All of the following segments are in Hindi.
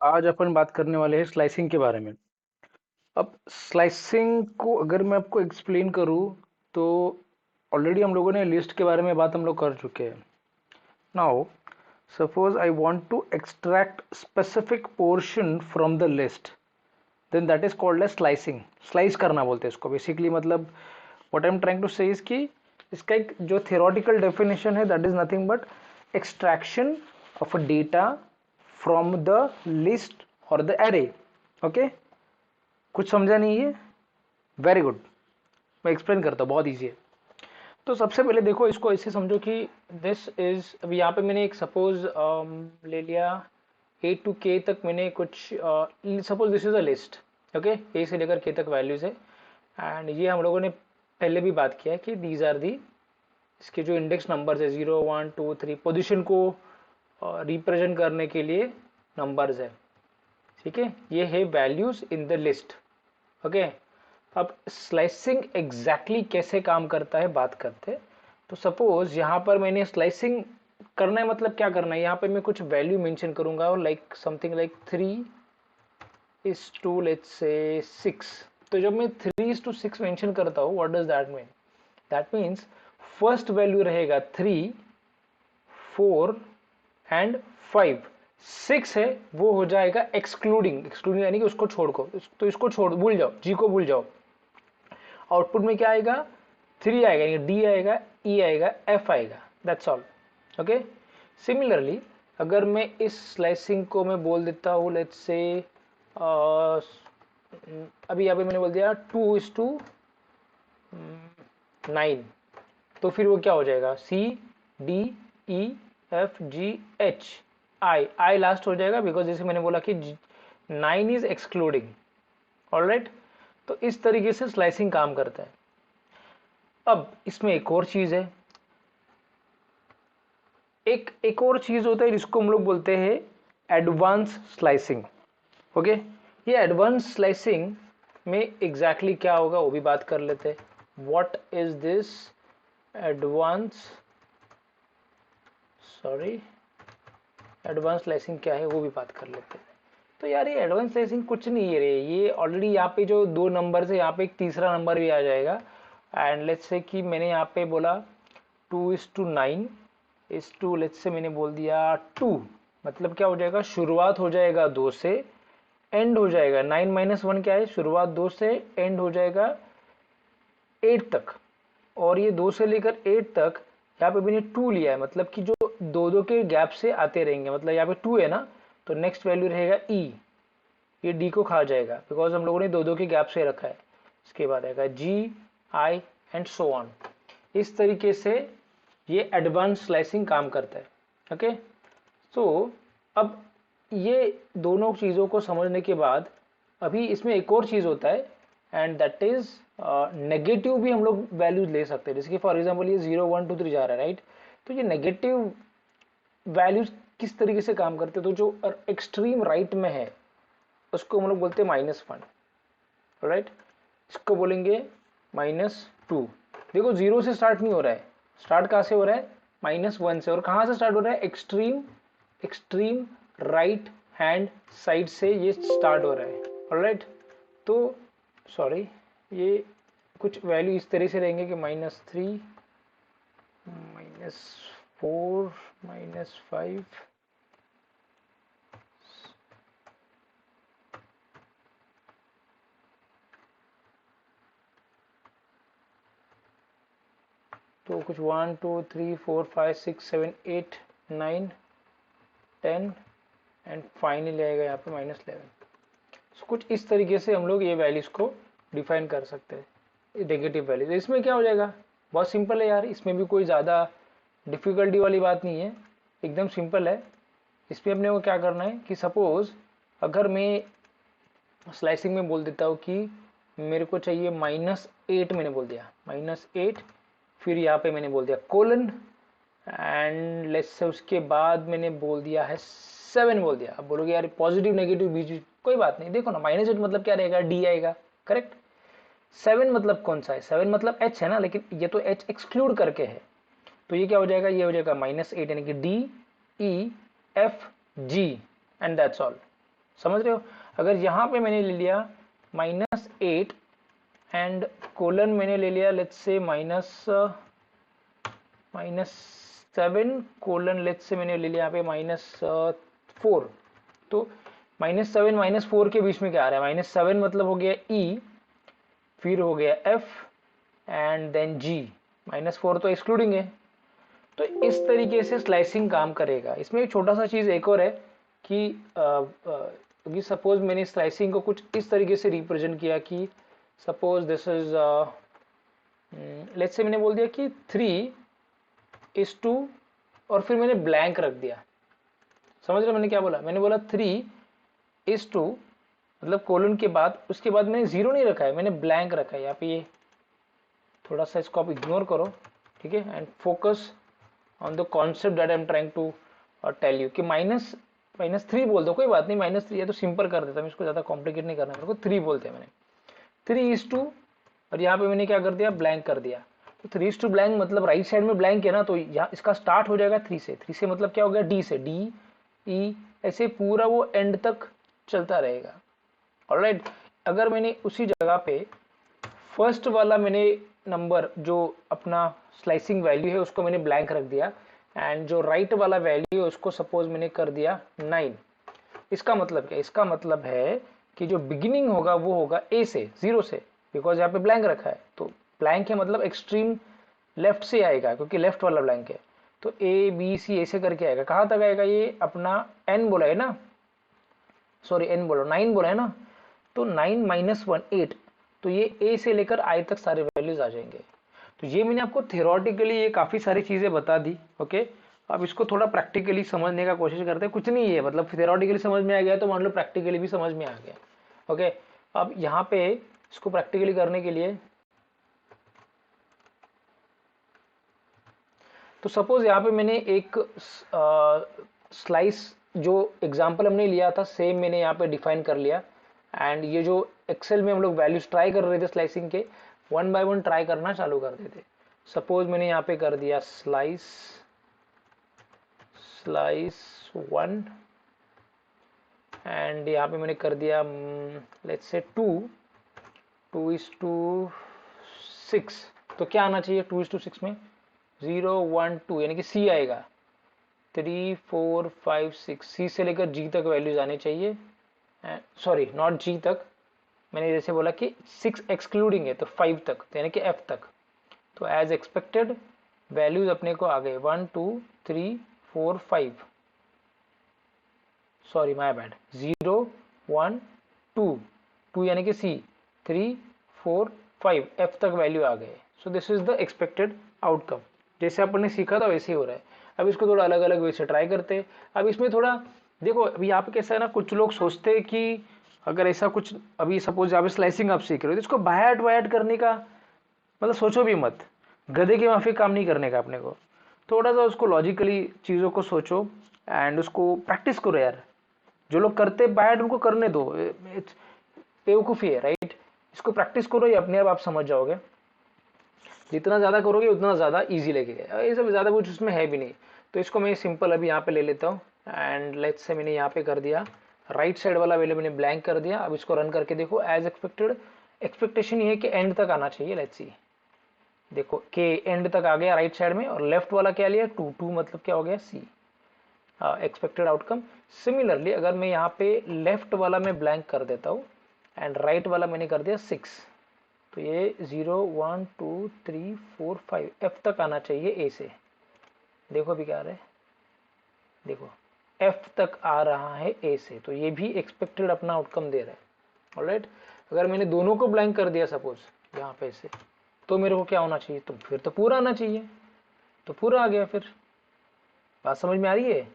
आज अपन बात करने वाले हैं स्लाइसिंग के बारे में। अब स्लाइसिंग को अगर मैं आपको एक्सप्लेन करूँ तो ऑलरेडी हम लोगों ने लिस्ट के बारे में बात हम लोग कर चुके हैं। Now suppose I want to extract specific portion from the list, then that is called as slicing. Slice करना बोलते हैं इसको बेसिकली। मतलब what I am trying to say is कि इसका एक जो थियोरेटिकल डेफिनेशन है that is nothing but extraction of a data from the list और द एरे। ओके, कुछ समझा नहीं है? वेरी गुड, मैं एक्सप्लेन करता हूँ, बहुत ईजी है। तो सबसे पहले देखो, इसको ऐसे समझो कि दिस इज, अभी यहाँ पे मैंने एक सपोज ले लिया ए टू के तक। मैंने कुछ suppose this is a list. Okay, A से लेकर के तक वैल्यूज है। एंड ये हम लोगों ने पहले भी बात किया है कि दीज आर दी, इसके जो इंडेक्स नंबर्स है 0 1 2 3, पोजिशन को रिप्रेजेंट करने के लिए नंबर्स है। ठीक है, ये है values in the list. Okay, अब स्लाइसिंग एग्जैक्टली कैसे काम करता है बात करते हैं। तो सपोज यहाँ पर मैंने स्लाइसिंग करना है, मतलब क्या करना है, यहाँ पे मैं कुछ वैल्यू मेंशन करूंगा और like something like 3:6 let's say 6। तो जब मैं 3:6 मेंशन करता हूँ, what does that mean? That means first value रहेगा 3, 4 एंड 5। 6 है वो हो जाएगा एक्सक्लूडिंग, एक्सक्लूडिंग यानी कि उसको छोड़ को, तो इसको छोड़, भूल जाओ, जी को भूल जाओ। आउटपुट में क्या आएगा? 3 आएगा, यानी डी आएगा, ई आएगा, एफ आएगा, दैट्स ऑल। ओके, सिमिलरली अगर मैं इस स्लाइसिंग को मैं बोल देता हूँ लेट्स से, अभी यहाँ पे मैंने बोल दिया 2:9, तो फिर वो क्या हो जाएगा? C D E F G H I, I last हो जाएगा, बिकॉज जैसे मैंने बोला कि 9 इज एक्सक्लूडिंग। ऑलराइट, तो इस तरीके से स्लाइसिंग काम करता है। अब इसमें एक और चीज है, एक और चीज होता है जिसको हम लोग बोलते हैं एडवांस स्लाइसिंग। ओके, ये एडवांस स्लाइसिंग में एग्जैक्टली क्या होगा वो भी बात कर लेते हैं। What is this advance, sorry, advance slicing क्या है वो भी बात कर लेते हैं। तो यार ये एडवांस स्लाइसिंग कुछ नहीं है रे, ये ऑलरेडी यहाँ पे जो दो नंबर है, यहाँ पे एक तीसरा नंबर भी आ जाएगा। एंड लेट्स से कि मैंने यहाँ पे बोला 2:9 इस टू, लेट्स से मैंने बोल दिया 2, मतलब क्या हो जाएगा? शुरुआत हो जाएगा 2 से, एंड हो जाएगा 9 - 1 क्या है? शुरुआत 2 से, एंड हो जाएगा 8 तक। और ये 2 से लेकर 8 तक यहाँ पे मैंने 2 लिया है, मतलब कि जो दो दो के गैप से आते रहेंगे। मतलब यहाँ पे 2 है ना, तो नेक्स्ट वैल्यू रहेगा ई, ये डी को खा जाएगा बिकॉज हम लोगों ने दो दो के गैप से रखा है। इसके बाद आएगा जी आई एंड सो ऑन। इस तरीके से ये एडवांस स्लाइसिंग काम करता है। ओके, तो अब ये दोनों चीज़ों को समझने के बाद अभी इसमें एक और चीज़ होता है, एंड दैट इज नेगेटिव भी हम लोग वैल्यूज ले सकते हैं। जैसे कि फॉर एग्जांपल ये 0 1 2 3 जा रहा है, राइट? तो ये नेगेटिव वैल्यूज किस तरीके से काम करते हैं? तो जो एक्सट्रीम राइट में है उसको हम लोग बोलते हैं -1, राइट? इसको बोलेंगे -2। देखो, 0 से स्टार्ट नहीं हो रहा है, स्टार्ट कहाँ से हो रहा है? -1 से। और कहाँ से स्टार्ट हो रहा है? Extreme, extreme right hand side से ये स्टार्ट हो रहा है। ऑलराइट, तो सॉरी, ये कुछ वैल्यू इस तरह से रहेंगे कि -3, -4, -5, 2, कुछ 1 2 3 4 5 6 7 8 9 10 एंड फाइनली आएगा यहाँ पे -11। So, कुछ इस तरीके से हम लोग ये वैल्यूज को डिफाइन कर सकते हैं, नेगेटिव वैल्यूज। इसमें क्या हो जाएगा? बहुत सिंपल है यार, इसमें भी कोई ज़्यादा डिफिकल्टी वाली बात नहीं है, एकदम सिंपल है। इसमें अपने को क्या करना है कि सपोज अगर मैं स्लाइसिंग में बोल देता हूँ कि मेरे को चाहिए -8, मैंने बोल दिया -8, फिर यहाँ पे मैंने बोल दिया कोलन, एंड लेट्स से उसके बाद मैंने बोल दिया है 7 बोल दिया। अब बोलोगे यार पॉजिटिव नेगेटिव बीच, कोई बात नहीं, देखो ना, -8 मतलब क्या रहेगा? डी आएगा, करेक्ट? 7 मतलब कौन सा है? 7 मतलब एच है ना, लेकिन ये तो एच एक्सक्लूड करके है, तो ये क्या हो जाएगा? ये हो जाएगा -8, यानी कि D E F ji, and that's all. समझ रहे हो? अगर यहाँ पे मैंने ले लिया -8 एंड कोलन मैंने ले लिया let's say -7 colon let's say मैंने ले लिया यहाँ पे -4, तो -7 -4 के बीच में क्या आ रहा है? -7 मतलब हो गया E, फिर हो गया F एंड देन G, -4 तो एक्सक्लूडिंग है। तो इस तरीके से स्लाइसिंग काम करेगा। इसमें एक छोटा सा चीज़ एक और है कि सपोज मैंने स्लाइसिंग को कुछ इस तरीके से रिप्रेजेंट किया कि suppose this is let's say मैंने बोल दिया कि 3:2 और फिर मैंने ब्लैंक रख दिया। समझ रहे मैंने क्या बोला? मैंने बोला 3:2 मतलब कोलन के बाद, उसके बाद मैंने जीरो नहीं रखा है, मैंने ब्लैंक रखा है यहाँ पे। ये थोड़ा सा इसको आप इग्नोर करो, ठीक है, and focus on the concept that I am trying to tell you कि -3 बोल दो, कोई बात नहीं, -3 है तो सिंपल कर देता हूँ, इसको ज़्यादा कॉम्प्लिकेट नहीं करना मेरे को। 3 बोलते हैं मैंने, 3:2 और यहाँ पे मैंने क्या कर दिया? ब्लैंक कर दिया। तो 3:2 ब्लैंक मतलब राइट साइड में ब्लैंक है ना, तो यहाँ इसका स्टार्ट हो जाएगा 3 से। 3 से मतलब क्या हो गया? D से, D E ऐसे पूरा वो एंड तक चलता रहेगा। ऑलराइट, अगर मैंने उसी जगह पे फर्स्ट वाला मैंने नंबर जो अपना स्लाइसिंग वैल्यू है उसको मैंने ब्लैंक रख दिया एंड जो राइट वाला वैल्यू है उसको सपोज मैंने कर दिया 9। इसका मतलब क्या? इसका मतलब है कि जो बिगिनिंग होगा वो होगा A से, 0 से, बिकॉज यहाँ पे ब्लैंक रखा है। तो ब्लैंक है मतलब एक्सट्रीम लेफ्ट से आएगा क्योंकि लेफ्ट वाला ब्लैंक है। तो ABC ऐसे करके आएगा। कहाँ तक आएगा? ये अपना N बोला है ना, सॉरी N बोलो, 9 बोला है ना, तो 9 - 1 8, तो ये A से लेकर I तक सारे वैल्यूज आ जाएंगे। तो ये मैंने आपको थियोरटिकली ये काफ़ी सारी चीज़ें बता दी। ओके, अब इसको थोड़ा प्रैक्टिकली समझने का कोशिश करते हैं। कुछ नहीं है, मतलब थियोरटिकली समझ में आ गया तो मान लो प्रैक्टिकली भी समझ में आ गया। ओके, अब यहाँ पे इसको प्रैक्टिकली करने के लिए तो सपोज यहाँ पे मैंने एक स्लाइस जो एग्जाम्पल हमने लिया था सेम मैंने यहाँ पे डिफाइन कर लिया एंड ये जो एक्सेल में हम लोग वैल्यूज ट्राई कर रहे थे स्लाइसिंग के, 1 बाय 1 ट्राई करना चालू कर देते। सपोज मैंने यहाँ पे कर दिया स्लाइस 1 एंड यहाँ पे मैंने कर दिया लेट्स से 2:6। तो क्या आना चाहिए 2:6 में? 0 1 2 यानी कि C आएगा। 3 4 5 6 C से लेकर G तक वैल्यूज आने चाहिए। सॉरी नॉट G तक, मैंने जैसे बोला कि 6 एक्सक्लूडिंग है तो 5 तक, यानी कि F तक। तो एज एक्सपेक्टेड वैल्यूज अपने को आ गए 1 2 3 4 5, सॉरी माय बैड, 0 1 2 यानी कि C, 3 4 5 F तक वैल्यू आ गए। So this is the expected outcome. जैसे अपन ने सीखा था वैसे ही हो रहा है। अब इसको थोड़ा अलग अलग वे से ट्राई करते हैं। अब इसमें थोड़ा देखो, अभी यहाँ पे कैसा है ना, कुछ लोग सोचते हैं कि अगर ऐसा कुछ, अभी सपोज यहाँ पे स्लाइसिंग आप सीख रहे हो तो इसको बायट वायट करने का मतलब सोचो भी मत, गधे के माफी काम नहीं करने का अपने को। थोड़ा सा उसको लॉजिकली चीज़ों को सोचो एंड उसको प्रैक्टिस करो यार। जो लोग करते बायट उनको करने दो, बेवकूफ़ी है, राइट। इसको प्रैक्टिस करो, ये अपने आप समझ जाओगे। जितना ज़्यादा करोगे उतना ज़्यादा इजी लगेगा। ये सब ज़्यादा कुछ उसमें है भी नहीं। तो इसको मैं सिंपल अभी यहाँ पे ले लेता हूँ एंड लेट्स से मैंने यहाँ पे कर दिया राइट साइड वाला वैल्यू मैंने ब्लैंक कर दिया। अब इसको रन करके देखो, एज एक्सपेक्टेड एक्सपेक्टेशन ये है कि एंड तक आना चाहिए। लेट्स सी, देखो के एंड तक आ गया राइट साइड में, और लेफ्ट वाला क्या लिया 2 2 मतलब क्या हो गया C, एक्सपेक्टेड आउटकम। सिमिलरली अगर मैं यहाँ पे लेफ्ट वाला मैं ब्लैंक कर देता हूँ एंड राइट वाला मैंने कर दिया 6, तो ये 0 1 2 3 4 5 F तक आना चाहिए A से। देखो अभी क्या आ रहा है, देखो F तक आ रहा है A से, तो ये भी एक्सपेक्टेड अपना आउटकम दे रहा है। ऑलराइट, अगर मैंने दोनों को ब्लैंक कर दिया सपोज यहाँ पे से, तो मेरे को क्या होना चाहिए? तो फिर तो पूरा आना चाहिए, तो पूरा आ गया। फिर बात समझ में आ रही है?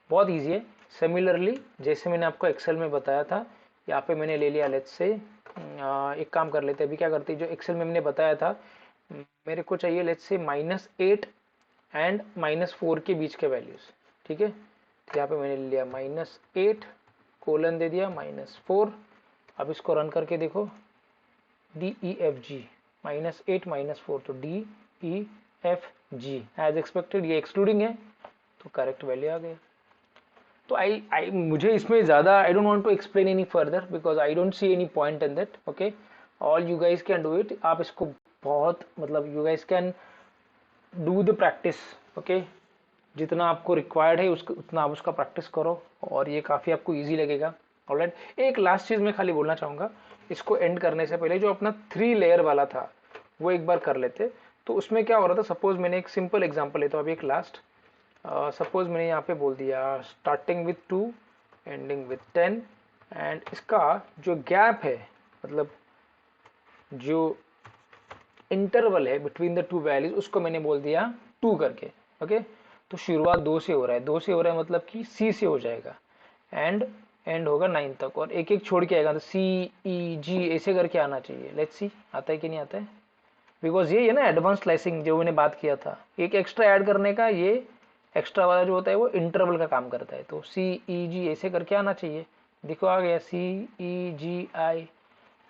बहुत ईजी है। सिमिलरली जैसे मैंने आपको एक्सेल में बताया था, यहाँ पे मैंने ले लिया लेट्स से, एक काम कर लेते हैं, अभी क्या करते हैं, जो एक्सेल में मैंने बताया था मेरे को चाहिए लेट्स से -8 एंड -4 के बीच के वैल्यूज, ठीक है। तो यहाँ पे मैंने ले लिया -8 कोलन दे दिया -4। अब इसको रन करके देखो, DEFG -8 -4, तो DEFG एज एक्सपेक्टेड, ये एक्सक्लूडिंग है तो करेक्ट वैल्यू आ गया। तो आई मुझे इसमें ज़्यादा I don't want to explain any further because I don't see any point in that. Okay, all you guys can do it. आप इसको बहुत मतलब you guys can do the practice. Okay, जितना आपको रिक्वायर्ड है उसको उतना आप उसका प्रैक्टिस करो और ये काफ़ी आपको ईजी लगेगा. ऑलराइट, एक लास्ट चीज़ मैं खाली बोलना चाहूँगा इसको एंड करने से पहले. जो अपना 3 लेयर वाला था वो एक बार कर लेते. तो उसमें क्या हो रहा था, सपोज मैंने एक सिंपल एग्जांपल लेता हूँ अभी एक लास्ट. सपोज मैंने यहाँ पे बोल दिया starting with 2 ending with 10 and इसका जो गैप है मतलब जो इंटरवल है बिटवीन द टू वैल्यूज उसको मैंने बोल दिया 2 करके. ओके, तो शुरुआत 2 से हो रहा है, 2 से हो रहा है मतलब कि सी से हो जाएगा एंड एंड होगा 9 तक और एक एक छोड़ के आएगा तो सी ई जी ऐसे करके आना चाहिए. लेट्स सी आता है कि नहीं आता है. बिकॉज ये ना एडवांस स्लाइसिंग जो मैंने बात किया था एक एक्स्ट्रा ऐड करने का, ये एक्स्ट्रा वाला जो होता है वो इंटरवल का काम करता है. तो सी ई जी ऐसे करके आना चाहिए. देखो आ गया सी ई जी आई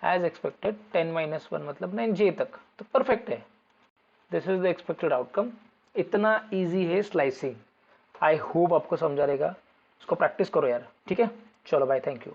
एज एक्सपेक्टेड 10-1 मतलब 9j तक. तो परफेक्ट है. This is the expected outcome. इतना इजी है स्लाइसिंग. आई होप आपको समझा रहेगा. इसको प्रैक्टिस करो यार. ठीक है, चलो बाय, थैंक यू.